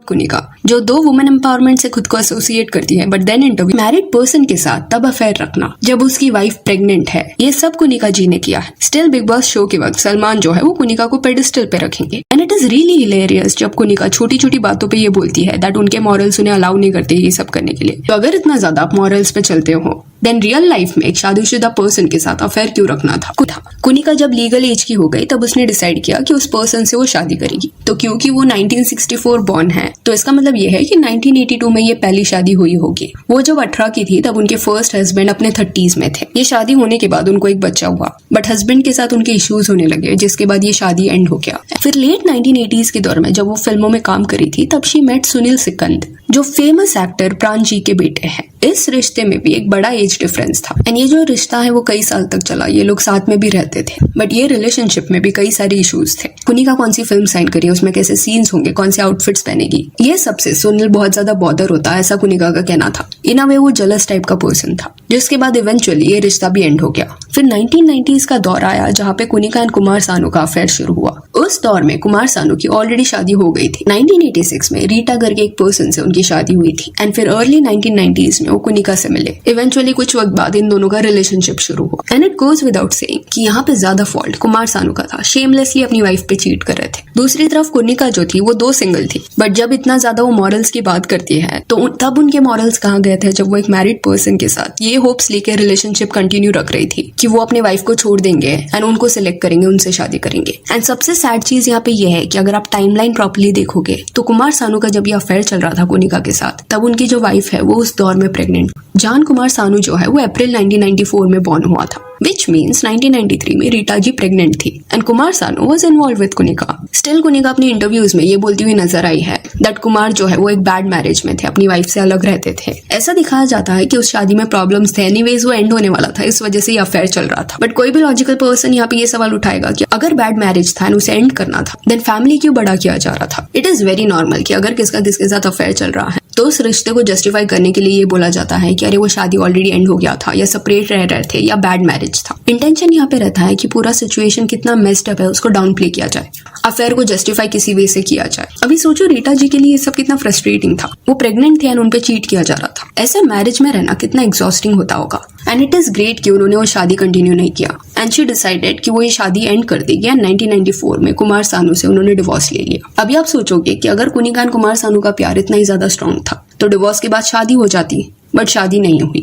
कुनिका, जो दो women empowerment से खुद को एसोसिएट करती है, but then interview married person के साथ तब अफेयर रखना जब उसकी वाइफ प्रेग्नेंट है, ये सब कुनिका जी ने किया है। स्टिल बिग बॉस शो के वक्त सलमान जो है वो कुनिका को पेडिस्टल पे रखेंगे and it is really hilarious जब कुनिका छोटी छोटी बातों पे ये बोलती है दैट उनके मॉरल्स उन्हें अलाउ नहीं करते ये सब करने के लिए। तो अगर इतना ज्यादा आप मॉरल्स पे चलते हो देन रियल लाइफ में एक शादीशुदा पर्सन के साथ अफेयर क्यों रखना था। कुनिका जब लीगल एज की हो गई तब उसने डिसाइड किया कि उस पर्सन से वो शादी करेगी। तो क्योंकि वो 1964 बॉर्न है तो इसका मतलब ये है कि 1982 में ये पहली शादी हुई होगी। वो जब 18 की थी तब उनके फर्स्ट हस्बैंड अपने 30s में थे। ये शादी होने के बाद उनको एक बच्चा हुआ, बट हस्बैंड के साथ उनके इश्यूज होने लगे जिसके बाद ये शादी एंड हो गया। फिर लेट 1980s के दौर में जब वो फिल्मों में काम करी थी तब शी मेट सुनील सिकंद जो फेमस एक्टर प्राण जी के बेटे हैं। इस रिश्ते में भी एक बड़ा एज डिफरेंस था एंड ये जो रिश्ता है वो कई साल तक चला। ये लोग साथ में भी रहते थे, बट ये रिलेशनशिप में भी कई सारे इश्यूज थे। कुनिका कौन सी फिल्म साइन करी है, उसमें कैसे सीन्स होंगे, कौन से आउटफिट्स पहनेगी, ये सबसे सुनील बहुत ज्यादा बॉदर होता है, ऐसा कुनिका का कहना था। इन अ वे वो जेलस टाइप का पर्सन था, जिसके बाद इवेंचुअली ये रिश्ता भी एंड हो गया। फिर 1990s का दौर आया जहाँ पे कुनिका एंड कुमार सानू का अफेयर शुरू हुआ। उस दौर में कुमार सानू की ऑलरेडी शादी हो गई थी। 1986 में रीटा करके एक पर्सन से उनकी शादी हुई थी एंड फिर अर्ली 1990s में वो कुनिका से मिले। इवेंचुअली कुछ वक्त बाद इन दोनों का रिलेशनशिप शुरू हुआ and it goes without saying कि यहाँ पे ज्यादा फॉल्ट कुमार सानू का था। शेमलेसली अपनी वाइफ पे चीट कर रहे थे। दूसरी तरफ कुनिका जो थी वो 2 सिंगल थी, बट जब इतना ज्यादा वो मॉरल्स की बात करती है तो तब उनके मॉरल्स कहाँ गए थे जब वो एक मैरिड पर्सन के साथ ये होप्स लेके रिलेशनशिप कंटिन्यू रख रही थी कि वो अपने वाइफ को छोड़ देंगे एंड उनको सिलेक्ट करेंगे, उनसे शादी करेंगे। एंड सबसे सैड चीज यहाँ पे ये है कि अगर आप टाइमलाइन प्रॉपर्ली देखोगे तो कुमार सानू का जब ये अफेयर चल रहा था कुनिका के साथ तब उनकी जो वाइफ है वो उस दौर में प्रेग्नेंट। जान कुमार सानू जो है वो अप्रैल 1994 में बॉर्न हुआ था, which means 1993 में रीटा जी प्रेग्नेंट थी and Kumar Sanu was involve with Kunika. Still Kunika अपनी इंटरव्यूज में ये बोलती हुई नजर आई है दैट कुमार जो है वो एक बैड मैरिज में थे, अपनी वाइफ से अलग रहते थे। ऐसा दिखाया जाता है कि उस शादी में प्रॉब्लम्स थे, एनीवेज वो एंड होने वाला था, इस वजह से ये अफेयर चल रहा था। बट कोई भी लॉजिकल पर्सन यहाँ पे ये सवाल उठाएगा कि अगर बैड मैरिज था एंड उसे एंड करना था देन फैमिली क्यों बड़ा किया जा रहा था। इट इज वेरी नॉर्मल कि अगर किसका किसके साथ अफेयर चल रहा है तो उस रिश्ते को जस्टिफाई करने के लिए ये बोला जाता है कि अरे वो शादी ऑलरेडी एंड हो गया था या सेपरेट रह रहे थे या बैड मैरिज था। इंटेंशन यहाँ पे रहता है कि पूरा सिचुएशन कितना मेस्ड अप है उसको डाउन प्ले किया जाए, अफेयर को जस्टिफाई किसी वे से किया जाए। अभी सोचो रीटा जी के लिए ये सब कितना फ्रस्ट्रेटिंग था। वो प्रेग्नेंट थी एंड उन पे चीट किया जा रहा था। ऐसे मैरिज में रहना कितना एग्जॉस्टिंग होता होगा। एंड इट इज ग्रेट कि उन्होंने वो शादी कंटिन्यू नहीं किया एंड शी डिसाइडेड कि वो ये शादी एंड कर देगी एंड 1994 में कुमार सानू से उन्होंने डिवोर्स ले लिया। अभी आप सोचोगे कि अगर कुनिका एंड कुमार सानू का प्यार इतना ही ज्यादा स्ट्रॉन्ग था तो डिवोर्स के बाद शादी हो जाती, बट शादी नहीं हुई।